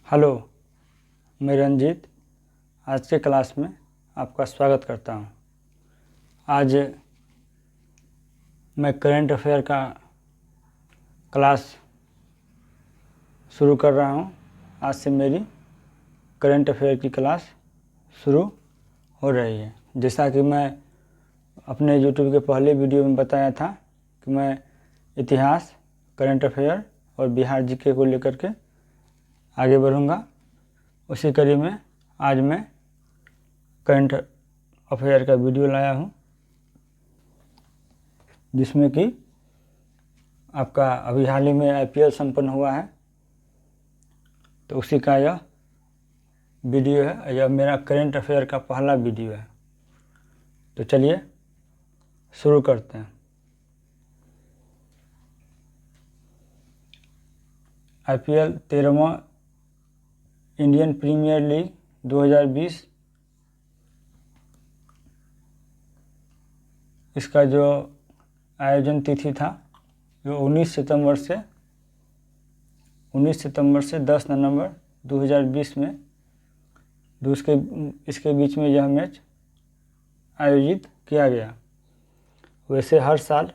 Hello, मैं रंजीत आज के क्लास में आपका स्वागत करता हूं। आज मैं करंट अफेयर का क्लास शुरू कर रहा हूं। आज से मेरी करंट अफेयर की क्लास शुरू हो रही है। जैसा कि मैं अपने YouTube के पहले वीडियो में बताया था कि मैं इतिहास, करंट अफेयर और बिहार जीके को लेकर के आगे बढ़ूंगा। उसी कड़ी में आज मैं करंट अफेयर का वीडियो लाया हूं, जिसमें कि आपका अभी हाल ही में IPL संपन्न हुआ है, तो उसी का यह वीडियो है। यह मेरा करंट अफेयर का पहला वीडियो है। तो चलिए शुरू करते हैं। IPL 13वां इंडियन प्रीमियर लीग 2020 इसका जो आयोजन तिथि था वो 19 सितंबर से 10 नवंबर 2020 में इसके बीच में यह मैच आयोजित किया गया। वैसे हर साल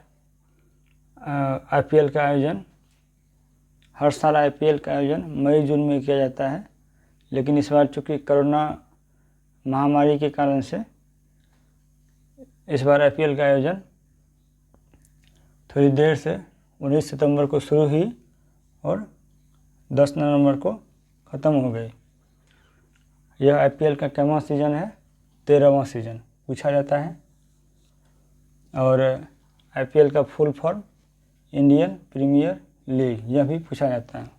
IPL का आयोजन मई जून में किया जाता है, लेकिन इस बार चूँकि कोरोना महामारी के कारण से इस बार IPL का आयोजन थोड़ी देर से 19 सितंबर को शुरू हुई और 10 नवंबर को ख़त्म हो गई। यह IPL का कितवां सीज़न है? 13वां सीज़न पूछा जाता है। और IPL का full form Indian Premier League यह भी पूछा जाता है।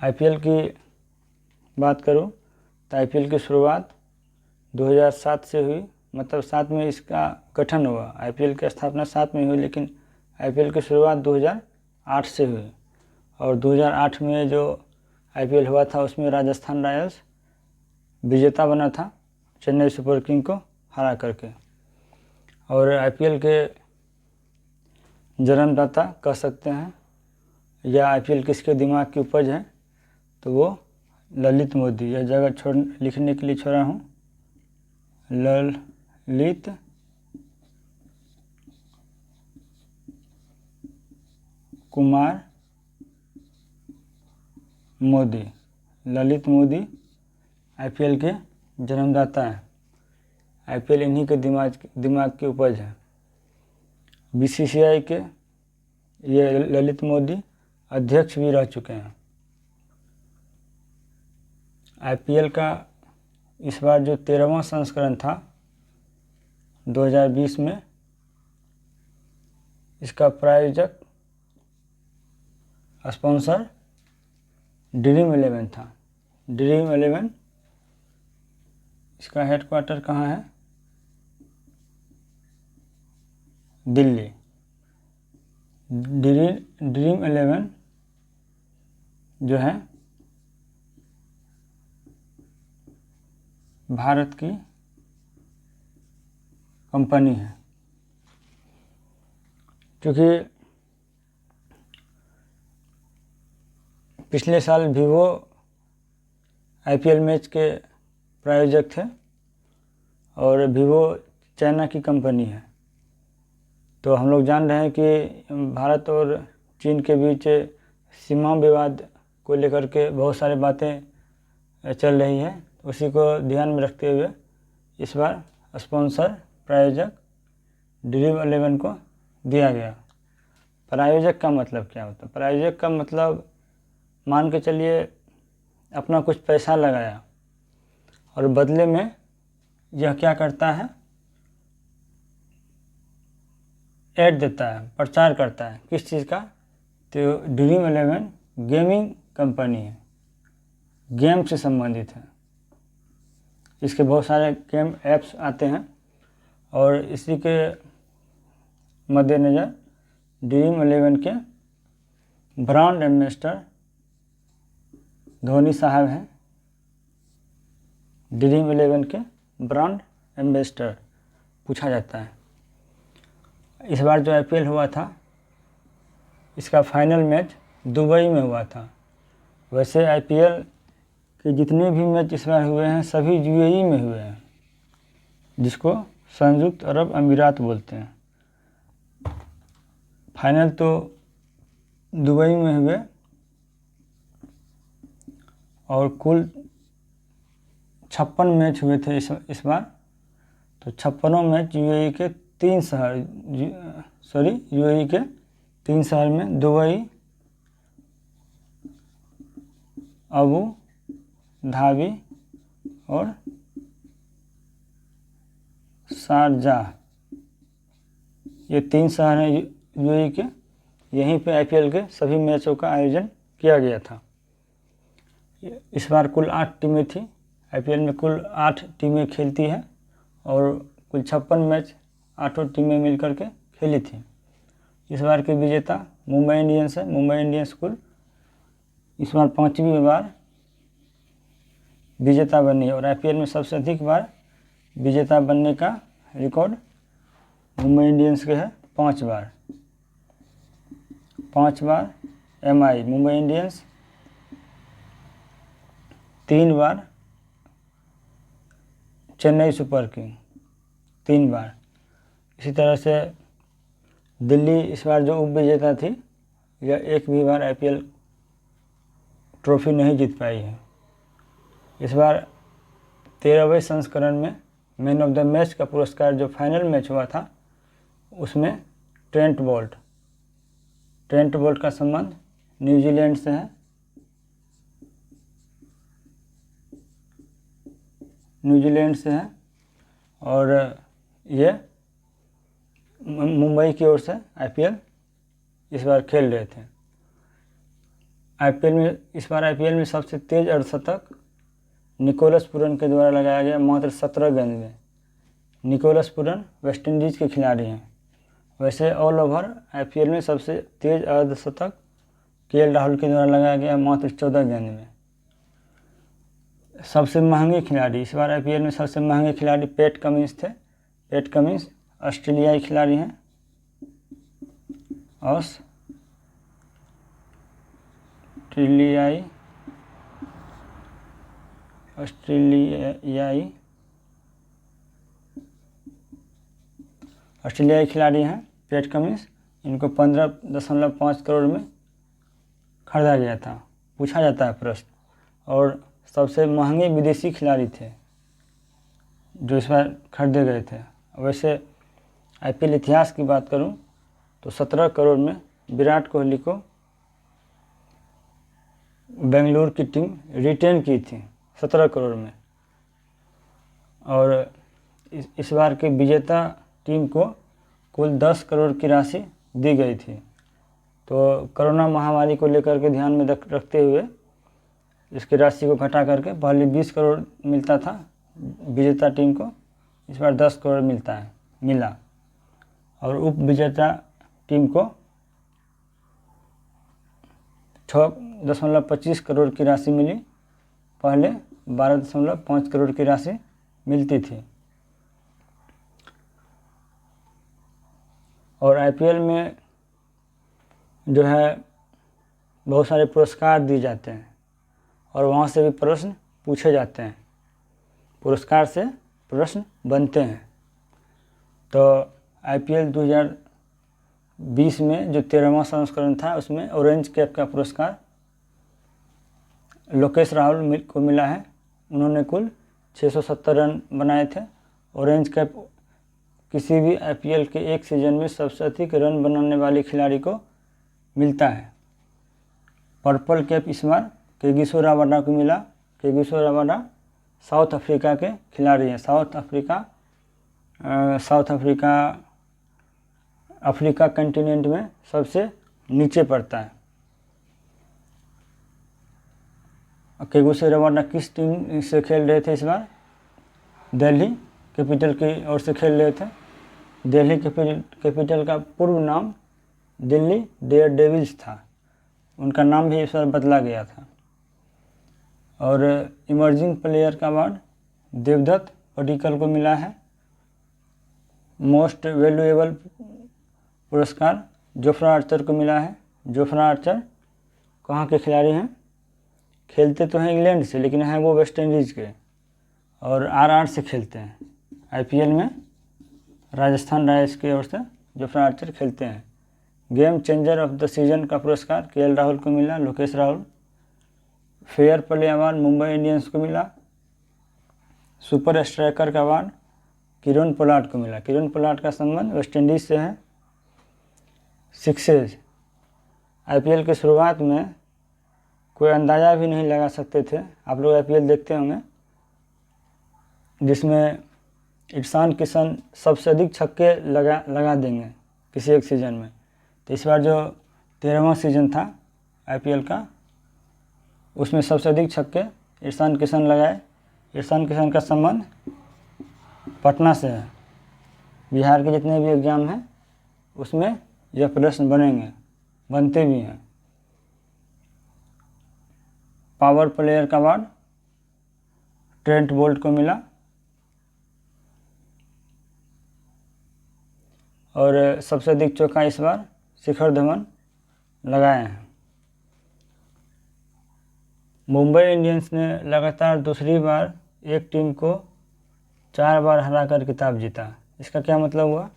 IPL की बात करूं तो IPL की शुरुआत 2007 से हुई, मतलब 7 में इसका गठन हुआ। IPL की स्थापना 7 में हुई, लेकिन IPL की शुरुआत 2008 से हुई। और 2008 में जो IPL हुआ था उसमें राजस्थान रॉयल्स विजेता बना था चेन्नई सुपर किंग को हरा करके। और IPL के जन्मदाता कह सकते हैं, या IPL किसके दिमाग की उपज है, तो वो ललित मोदी। यह जगह लिखने के लिए छोड़ा हूँ, ललित कुमार मोदी। ललित मोदी IPL के जन्मदाता हैं। IPL इन्हीं के दिमाग की उपज है। BCCI के ये ललित मोदी अध्यक्ष भी रह चुके हैं। IPL का इस बार जो 13वां संस्करण था 2020 में, इसका प्रायोजक स्पॉन्सर ड्रीम 11 था। ड्रीम 11 इसका हेडक्वार्टर कहाँ है? दिल्ली। ड्रीम 11 जो है भारत की कंपनी है। क्योंकि पिछले साल वीवो IPL मैच के प्रायोजक थे, और वीवो चाइना की कंपनी है। तो हम लोग जान रहे हैं कि भारत और चीन के बीच सीमा विवाद को लेकर के बहुत सारी बातें चल रही हैं। उसी को ध्यान में रखते हुए इस बार स्पॉन्सर प्रायोजक ड्रीम 11 को दिया गया। प्रायोजक का मतलब क्या होता है? प्रायोजक का मतलब, मान के चलिए अपना कुछ पैसा लगाया और बदले में यह क्या करता है, ऐड देता है, प्रचार करता है। किस चीज़ का? तो ड्रीम 11 गेमिंग कंपनी है, गेम से संबंधित है। इसके बहुत सारे गेम ऐप्स आते हैं, और इसी के मद्देनज़र ड्रीम 11 के ब्रांड एम्बेसडर धोनी साहब हैं। ड्रीम 11 के ब्रांड एम्बेसडर पूछा जाता है। इस बार जो IPL हुआ था, इसका फाइनल मैच दुबई में हुआ था। वैसे आईपीएल के जितने भी मैच इस बार हुए हैं सभी यूएई में हुए हैं, जिसको संयुक्त अरब अमीरात बोलते हैं। फाइनल तो दुबई में हुए और कुल 56 मैच हुए थे इस बार। तो 56 मैच यूएई के 3 शहर में दुबई, अबू धाबी और शारजाह, ये 3 शहर हैं यूएई के। यहीं पे आईपीएल के सभी मैचों का आयोजन किया गया था। इस बार कुल 8 टीमें थी। आईपीएल में कुल 8 टीमें खेलती हैं और कुल 56 मैच 8 टीमें मिलकर के खेली थी। इस बार के विजेता मुंबई इंडियंस है। मुंबई इंडियंस कुल इस बार 5वीं बार विजेता बनी है और आईपीएल में सबसे अधिक बार विजेता बनने का रिकॉर्ड मुंबई इंडियंस के है 5 बार। 5 बार एमआई मुंबई इंडियंस, 3 बार चेन्नई सुपर किंग, 3 बार। इसी तरह से दिल्ली इस बार जो उप विजेता थी, यह एक भी बार आईपीएल ट्रॉफी नहीं जीत पाई है। इस बार 13वें संस्करण में मैन ऑफ द मैच का पुरस्कार जो फाइनल मैच हुआ था उसमें ट्रेंट बोल्ट का संबंध न्यूजीलैंड से है। और ये मुंबई की ओर से आईपीएल इस बार खेल रहे थे। इस बार आईपीएल में सबसे तेज अर्धशतक निकोलस पूरन के द्वारा लगाया गया, मात्र 17 गेंद में। निकोलस पूरन वेस्ट इंडीज़ के खिलाड़ी हैं। वैसे ऑल ओवर आईपीएल में सबसे तेज अर्धशतक केएल राहुल के द्वारा लगाया गया, मात्र 14 गेंद में। सबसे महंगे खिलाड़ी इस बार आईपीएल में सबसे महंगे खिलाड़ी पैट कमिंस थे। पैट कमिंस ऑस्ट्रेलियाई खिलाड़ी हैं। ऑस्ट्रेलियाई खिलाड़ी हैं पैट कमिंस। इनको 15.5 करोड़ में खरीदा गया था। पूछा जाता है प्रश्न। और सबसे महंगे विदेशी खिलाड़ी थे जो इस बार खरीदे गए थे। वैसे आईपीएल इतिहास की बात करूं तो 17 करोड़ में विराट कोहली को बेंगलुरु की टीम रिटेन की थी, 17 करोड़ में। और इस बार के विजेता टीम को कुल 10 करोड़ की राशि दी गई थी। तो कोरोना महामारी को लेकर के ध्यान में रखते हुए इसकी राशि को घटा करके पहले 20 करोड़ मिलता था विजेता टीम को, इस बार 10 करोड़ मिला। और उप विजेता टीम को 6.25 करोड़ की राशि मिली, पहले 12.5 करोड़ की राशि मिलती थी। और आईपीएल में जो है बहुत सारे पुरस्कार दिए जाते हैं और वहाँ से भी प्रश्न पूछे जाते हैं, पुरस्कार से प्रश्न बनते हैं। तो आईपीएल 2020 में जो 13वां संस्करण था उसमें ऑरेंज कैप का पुरस्कार लोकेश राहुल को मिला है। उन्होंने कुल 670 रन बनाए थे। ऑरेंज कैप किसी भी आईपीएल के एक सीज़न में सबसे अधिक रन बनाने वाले खिलाड़ी को मिलता है। पर्पल कैप इस बार केगिसो रबाडा को मिला। केगिसो रबाडा साउथ अफ्रीका के खिलाड़ी हैं। अफ्रीका कंटिनेंट में सबसे नीचे पड़ता है। केगिसो रबाडा किस टीम से खेल रहे थे इस बार? दिल्ली कैपिटल की ओर से खेल रहे थे। दिल्ली कैपिटल का पूर्व नाम दिल्ली डेयरडेविल्स था। उनका नाम भी इस बार बदला गया था। और इमर्जिंग प्लेयर का अवार्ड देवदत्त पडिक्कल को मिला है। मोस्ट वैल्यूएबल पुरस्कार जोफ्रा आर्चर को मिला है। जोफ्रा आर्चर कहाँ के खिलाड़ी हैं? खेलते तो हैं इंग्लैंड से, लेकिन हैं वो वेस्ट इंडीज़ के, और आरआर से खेलते हैं। आईपीएल में राजस्थान रॉयल्स की ओर से जोफ्रा आर्चर खेलते हैं। Game changer of the season का पुरस्कार केएल राहुल को मिला, Lokesh Rahul. Fair play award Mumbai Indians को मिला। सुपर स्ट्राइकर का अवार्ड किरण पोलार्ड को मिला। किरण पोलार्ड का संबंध वेस्ट इंडीज़ से है। सिक्सेज, आईपीएल की शुरुआत में कोई अंदाज़ा भी नहीं लगा सकते थे। आप लोग आईपीएल देखते होंगे, जिसमें ईशान किशन सबसे अधिक छक्के लगा देंगे किसी एक सीज़न में। तो इस बार जो 13वां सीज़न था आईपीएल का, उसमें सबसे अधिक छक्के ईशान किशन लगाए। ईशान किशन का संबंध पटना से है। बिहार के जितने भी एग्ज़ाम हैं उसमें यह प्रश्न बनते भी हैं। पावर प्लेयर का अवार्ड ट्रेंट बोल्ट को मिला, और सबसे अधिक चौका इस बार शिखर धवन लगाए हैं। मुंबई इंडियंस ने लगातार दूसरी बार एक टीम को 4 बार हराकर खिताब जीता। इसका क्या मतलब हुआ?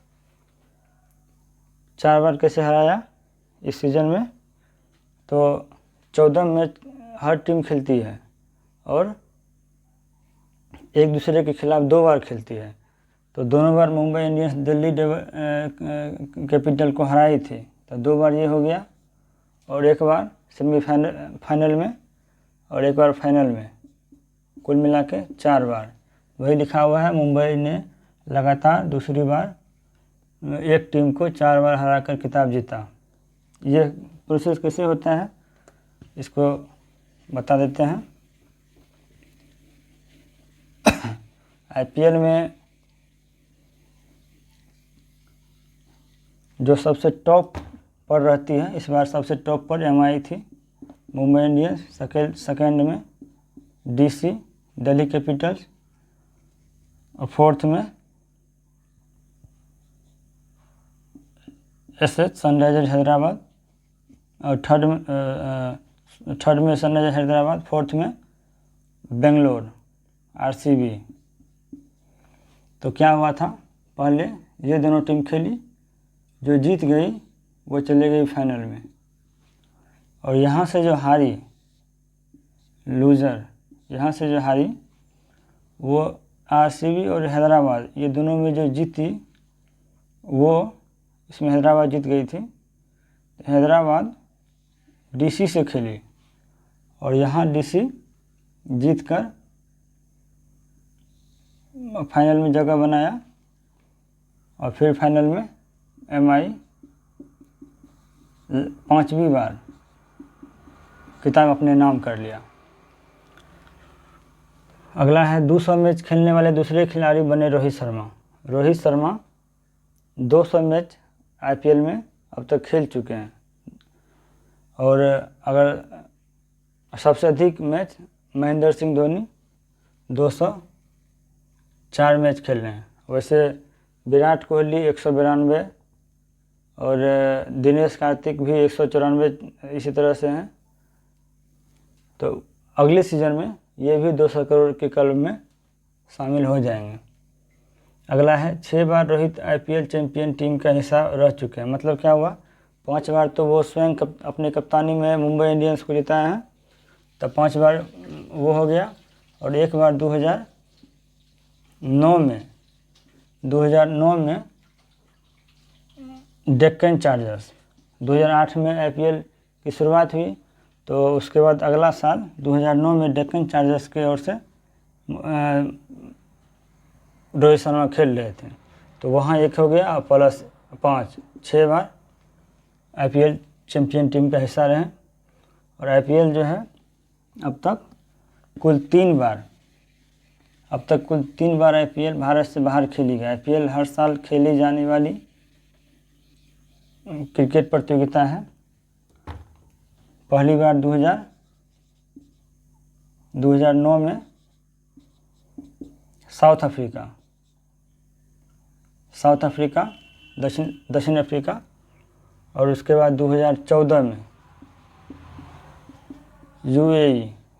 4 बार कैसे हराया इस सीज़न में? तो 14 मैच हर टीम खेलती है और एक दूसरे के खिलाफ 2 बार खेलती है। तो दोनों बार मुंबई इंडियंस दिल्ली कैपिटल को हराई थी, तो 2 बार ये हो गया, और एक बार फाइनल में और एक बार फाइनल में, कुल मिला के 4 बार। वही लिखा हुआ है, मुंबई ने लगातार दूसरी बार एक टीम को 4 बार हराकर खिताब जीता। ये प्रोसेस कैसे होता है इसको बता देते हैं। आईपीएल में जो सबसे टॉप पर रहती है, इस बार सबसे टॉप पर एमआई थी, मुंबई इंडियंस। सेकेंड में डीसी दिल्ली कैपिटल्स, और फोर्थ में एसएच सनराइजर्स हैदराबाद, और थर्ड में सनराइजर्स हैदराबाद, फोर्थ में बेंगलोर आरसीबी। तो क्या हुआ था, पहले ये दोनों टीम खेली, जो जीत गई वो चले गई फाइनल में, और यहाँ से जो हारी लूज़र, यहाँ से जो हारी वो आरसीबी और हैदराबाद, ये दोनों में जो जीती वो, इसमें हैदराबाद जीत गई थी। हैदराबाद डीसी से खेली और यहाँ डीसी जीतकर फाइनल में जगह बनाया, और फिर फाइनल में एमआई 5वीं बार खिताब अपने नाम कर लिया। अगला है 200 मैच खेलने वाले दूसरे खिलाड़ी बने रोहित शर्मा। रोहित शर्मा 200 मैच आईपीएल में अब तक खेल चुके हैं, और अगर सबसे अधिक मैच महेंद्र सिंह धोनी 204 मैच खेल रहे हैं। वैसे विराट कोहली 192 और दिनेश कार्तिक भी 194 इसी तरह से हैं। तो अगले सीज़न में ये भी 200 करोड़ के क्लब में शामिल हो जाएंगे। अगला है 6 बार रोहित आईपीएल चैंपियन टीम का हिस्सा रह चुके हैं। मतलब क्या हुआ, 5 बार तो वो स्वयं अपने कप्तानी में मुंबई इंडियंस को जिताए हैं, तब 5 बार वो हो गया, और एक बार 2009 में डेक्कन चार्जर्स। 2008 में आईपीएल की शुरुआत हुई, तो उसके बाद अगला साल 2009 में डेक्कन चार्जर्स की ओर से रोहित शर्मा खेल रहे थे, तो वहाँ एक हो गया, प्लस 5, 6 बार आईपीएल चैंपियन टीम का हिस्सा रहे। और आईपीएल जो है अब तक कुल 3 बार आईपीएल भारत से बाहर खेली गई। आईपीएल हर साल खेली जाने वाली क्रिकेट प्रतियोगिता है। पहली बार 2009 में साउथ अफ्रीका, दक्षिण अफ्रीका, और उसके बाद 2014 में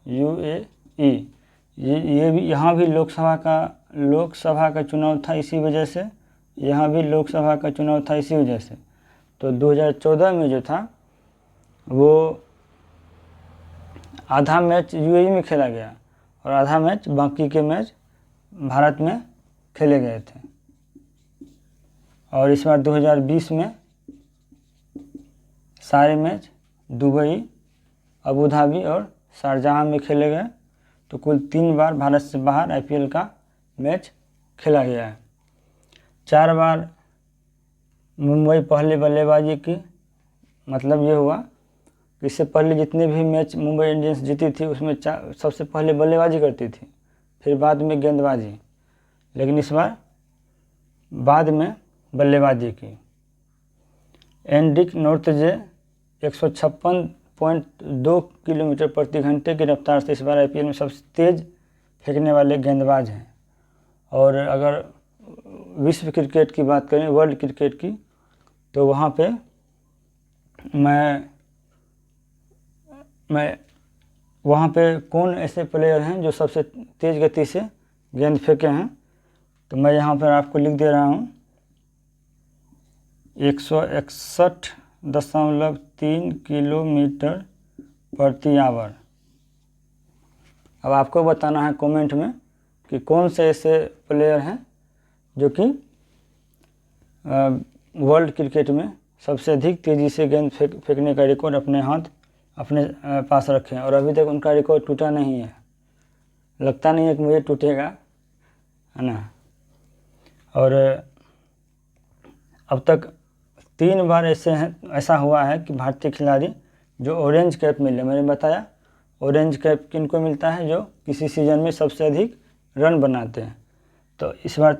UAE। ये भी, यहाँ भी लोकसभा का चुनाव था इसी वजह से, यहाँ भी लोकसभा का चुनाव था इसी वजह से। तो 2014 में जो था वो आधा मैच UAE में खेला गया और आधा मैच, बाकी के मैच भारत में खेले गए थे। और इस बार 2020 में सारे मैच दुबई, अबू धाबी और शारजाह में खेले गए। तो कुल 3 बार भारत से बाहर IPL का मैच खेला गया है। 4 बार मुंबई पहले बल्लेबाजी की, मतलब ये हुआ कि इससे पहले जितने भी मैच मुंबई इंडियंस जीती थी उसमें सबसे पहले बल्लेबाजी करती थी, फिर बाद में गेंदबाजी, लेकिन इस बार बाद में बल्लेबाजी की। एंड्रिक नॉर्थजे 156.2 किलोमीटर प्रति घंटे की रफ्तार से इस बार IPL में सबसे तेज़ फेंकने वाले गेंदबाज हैं। और अगर विश्व क्रिकेट की बात करें, वर्ल्ड क्रिकेट की, तो वहाँ पे मैं वहाँ पे कौन ऐसे प्लेयर हैं जो सबसे तेज़ गति से गेंद फेंके हैं, तो मैं यहाँ पर आपको लिख दे रहा हूँ 161.3 किलोमीटर प्रति आवर। अब आपको बताना है कमेंट में कि कौन से ऐसे प्लेयर हैं जो कि वर्ल्ड क्रिकेट में सबसे अधिक तेज़ी से गेंद फेंकने का रिकॉर्ड अपने पास रखें और अभी तक उनका रिकॉर्ड टूटा नहीं है। लगता नहीं है कि मुझे टूटेगा, है ना। और अब तक 3 बार ऐसा हुआ है कि भारतीय खिलाड़ी जो ऑरेंज कैप मिले, मैंने बताया ऑरेंज कैप किनको मिलता है, जो किसी सीज़न में सबसे अधिक रन बनाते हैं। तो इस बार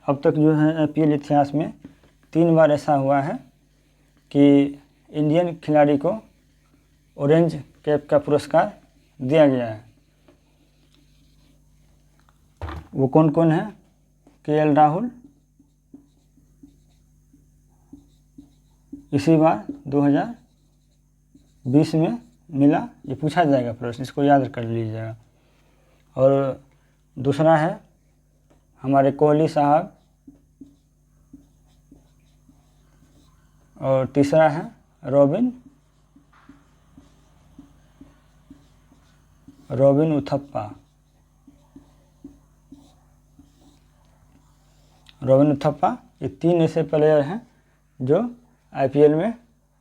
अब तक जो है IPL इतिहास में 3 बार ऐसा हुआ है कि इंडियन खिलाड़ी को ऑरेंज कैप का पुरस्कार दिया गया है। वो कौन कौन है? KL राहुल इसी बार 2020 में मिला, ये पूछा जाएगा प्रश्न, इसको याद कर लीजिएगा। और दूसरा है हमारे कोहली साहब, और तीसरा है रॉबिन उथप्पा। ये 3 ऐसे प्लेयर हैं जो IPL में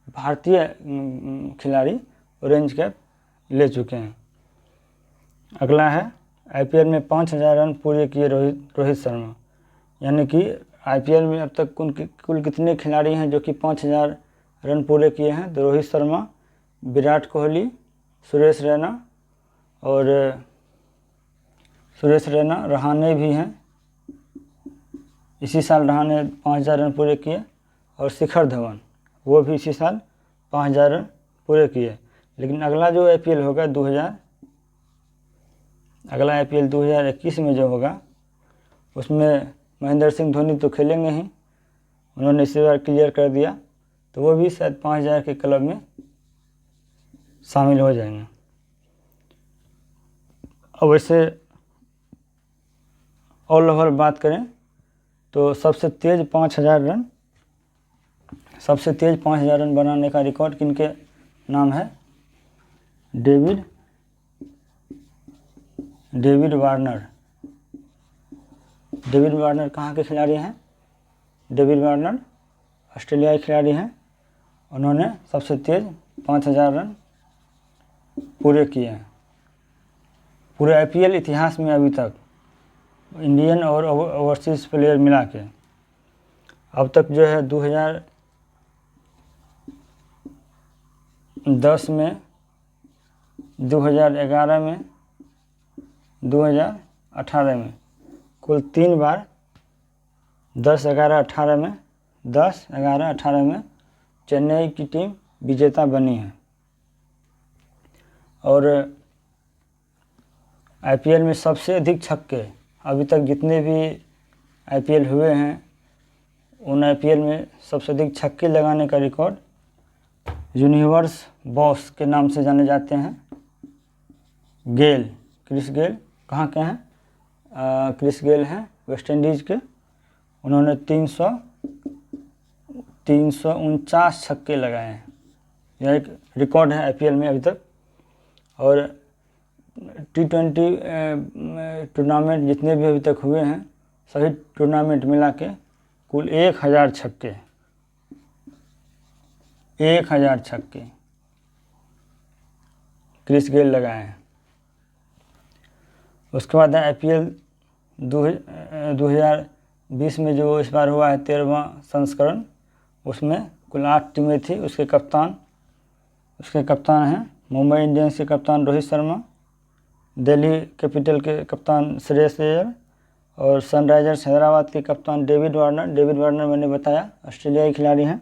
भारतीय खिलाड़ी ऑरेंज कैप ले चुके हैं। अगला है IPL में 5000 रन पूरे किए रोहित शर्मा, यानी कि IPL में अब तक कुल कितने खिलाड़ी हैं जो कि 5000 रन पूरे किए हैं? तो रोहित शर्मा, विराट कोहली, सुरेश रैना, रहाणे भी हैं, इसी साल रहाणे 5000 रन पूरे किए, और शिखर धवन, वो भी इसी साल 5000 रन पूरे किए। लेकिन अगला जो IPL होगा अगला IPL 2021 में जो होगा उसमें महेंद्र सिंह धोनी तो खेलेंगे ही, उन्होंने इसी बार क्लियर कर दिया, तो वो भी शायद 5000 के क्लब में शामिल हो जाएंगे। अब वैसे ऑल ओवर बात करें तो सबसे तेज़ 5000 रन बनाने का रिकॉर्ड किनके नाम है? डेविड वार्नर कहाँ के खिलाड़ी हैं? डेविड वार्नर ऑस्ट्रेलियाई खिलाड़ी हैं, उन्होंने सबसे तेज़ 5000 रन पूरे किए हैं पूरे IPL इतिहास में अभी तक, इंडियन और ओवरसीज़ प्लेयर मिला के। अब तक जो है 2010 में, 2011 में, 2018 में, कुल 3 बार 10, 11, 18 में चेन्नई की टीम विजेता बनी है। और IPL में सबसे अधिक छक्के अभी तक जितने भी IPL हुए हैं, उन IPL में सबसे अधिक छक्के लगाने का रिकॉर्ड यूनिवर्स बॉस के नाम से जाने जाते हैं, गेल, क्रिस गेल कहाँ के हैं? क्रिस गेल हैं वेस्ट इंडीज़ के। उन्होंने 349 छक्के लगाए हैं। यह एक रिकॉर्ड है आईपीएल में अभी तक। और T20 टूर्नामेंट जितने भी अभी तक हुए हैं सभी टूर्नामेंट मिला के कुल 1000 छक्के, 1000 छक्के क्रिस गेल लगाए हैं। उसके बाद आईपीएल 2020 में जो इस बार हुआ है 13वां संस्करण, उसमें कुल 8 टीमें थी। उसके कप्तान हैं मुंबई इंडियंस के कप्तान रोहित शर्मा, दिल्ली कैपिटल के कप्तान श्रेयस अय्यर और सनराइजर्स हैदराबाद के कप्तान डेविड वार्नर मैंने बताया ऑस्ट्रेलियाई खिलाड़ी हैं।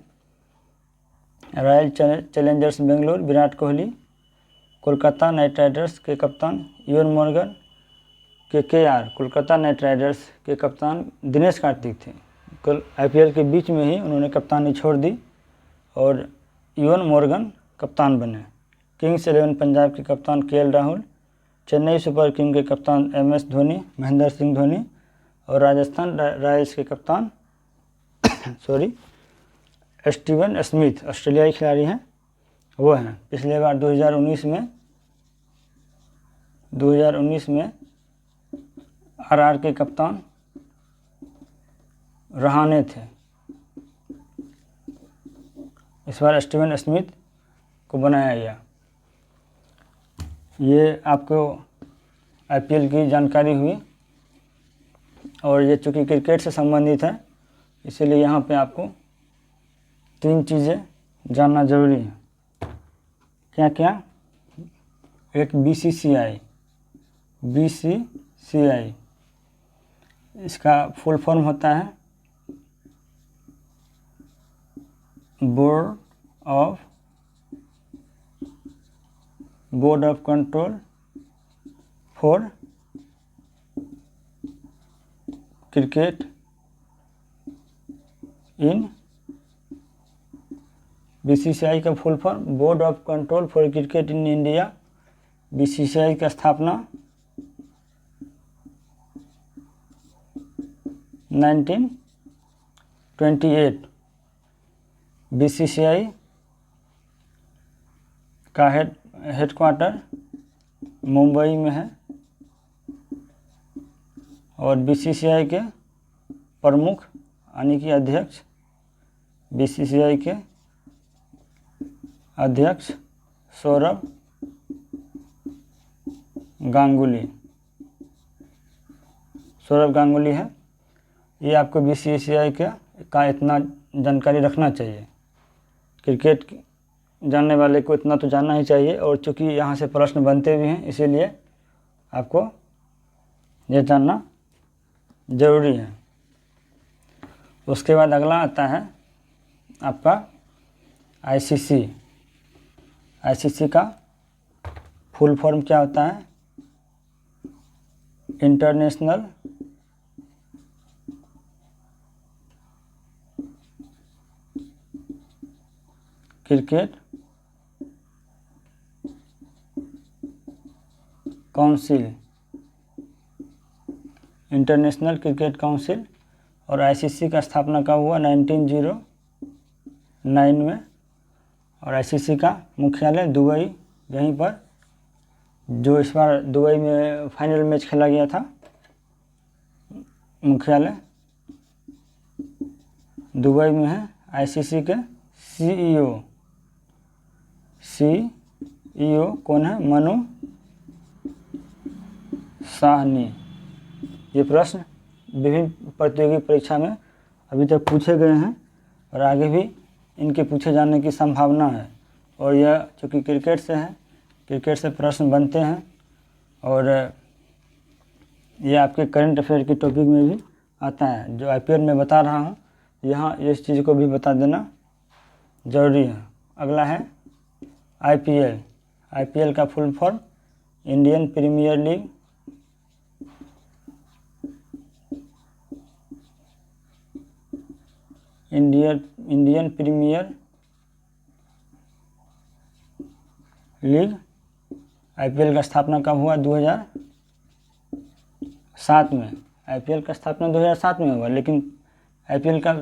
Royal Challengers Bangalore Virat Kohli, Kolkata night Riders के कप्तान even Morgan, KKR Kolkata night Riders के कप्तान दिनेश कार्तिक थे। कल आईपीएल के बीच में ही उन्होंने कप्तानी छोड़ दी और इवन मॉर्गन कप्तान बने। किंग्स 11 पंजाब के कप्तान KL Rahul, Chennai super king के कप्तान MS धोनी, महेंद्र सिंह धोनी और राजस्थान रॉयल्स के कप्तान स्टीवन स्मिथ ऑस्ट्रेलियाई खिलाड़ी हैं, वो हैं। पिछले बार 2019 में RR के कप्तान रहाणे थे। इस बार स्टीवन स्मिथ को बनाया गया। ये आपको आईपीएल की जानकारी हुई और ये चूँकि क्रिकेट से संबंधित है इसीलिए यहाँ पे आपको 3 चीज़ें जानना ज़रूरी है। क्या क्या? एक BCCI, इसका फुल फॉर्म होता है board of control for cricket in. BCCI का full form board of control for cricket in India. BCCI की स्थापना 1928। BCCI का हेडक्वार्टर मुंबई में है और BCCI के प्रमुख यानी कि अध्यक्ष BCCI के अध्यक्ष सौरभ गांगुली है। ये आपको BCCI का इतना जानकारी रखना चाहिए। क्रिकेट जानने वाले को इतना तो जानना ही चाहिए और चूँकि यहाँ से प्रश्न बनते भी हैं इसीलिए आपको ये जानना ज़रूरी है। उसके बाद अगला आता है आपका ICC का फुल फॉर्म क्या होता है? International cricket council, international cricket council. और ICC का स्थापना कब हुआ? 1909 में। और ICC का मुख्यालय दुबई, यहीं पर जो इस बार दुबई में फाइनल मैच खेला गया था, मुख्यालय दुबई में है। ICC के CEO कौन है? मनु साहनी। ये प्रश्न विभिन्न प्रतियोगी परीक्षा में अभी तक पूछे गए हैं और आगे भी इनके पूछे जाने की संभावना है। और यह चूँकि क्रिकेट से है, क्रिकेट से प्रश्न बनते हैं और ये आपके करंट अफेयर की टॉपिक में भी आता है। जो IPL में बता रहा हूँ यहाँ इस चीज़ को भी बता देना ज़रूरी है। अगला है IPL का full form Indian Premier League. Indian Premier League IPL का स्थापना कब हुआ? 2007 में। आईपीएल का स्थापना 2007 में हुआ, लेकिन आईपीएल का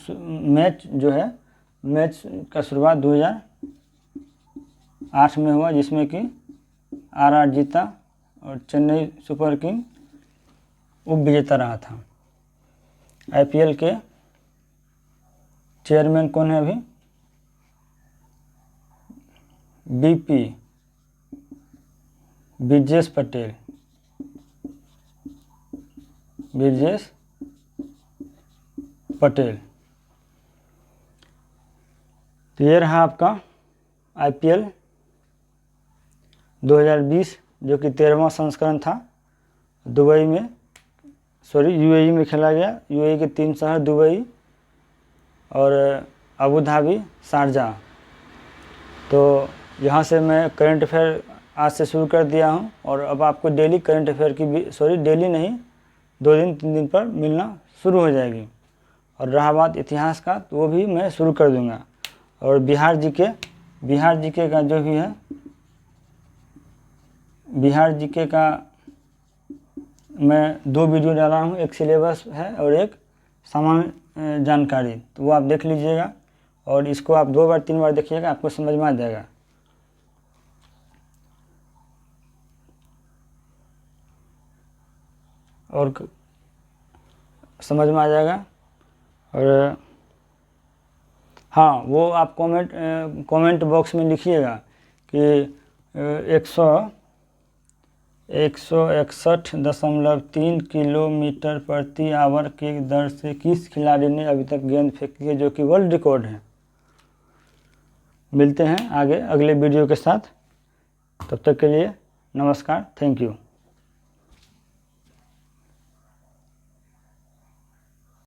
मैच जो है, मैच का शुरुआत 2008 में हुआ, जिसमें कि आरआर जीता और चेन्नई सुपर किंग उप विजेता रहा था। आईपीएल के चेयरमैन कौन है अभी? बीपी ब्रिजेश पटेल। ब्रिजेश पटेल। तो ये रहा आपका आईपीएल 2020, जो कि 13वां संस्करण था। दुबई में, यूएई में खेला गया। यूएई के 3 शहर दुबई और अबू धाबी, शारजाह। तो यहाँ से मैं करंट अफेयर आज से शुरू कर दिया हूँ, और अब आपको डेली करंट अफेयर की भी, डेली नहीं, 2 दिन 3 दिन पर मिलना शुरू हो जाएगी। और रहा बात इतिहास का, तो वो भी मैं शुरू कर दूँगा। और बिहार जीके का जो भी है, बिहार जीके का मैं 2 वीडियो डाला हूँ, एक सिलेबस है और एक सामान्य जानकारी। तो वो आप देख लीजिएगा, और इसको आप 2 बार 3 बार देखिएगा, आपको समझ में आ जाएगा। और समझ में आ जाएगा। और हाँ, वो आप कमेंट बॉक्स में लिखिएगा कि 161.3 किलोमीटर प्रति आवर की दर से किस खिलाड़ी ने अभी तक गेंद फेंकी है, जो कि वर्ल्ड रिकॉर्ड है। मिलते हैं आगे अगले वीडियो के साथ। तब तक के लिए नमस्कार, थैंक यू।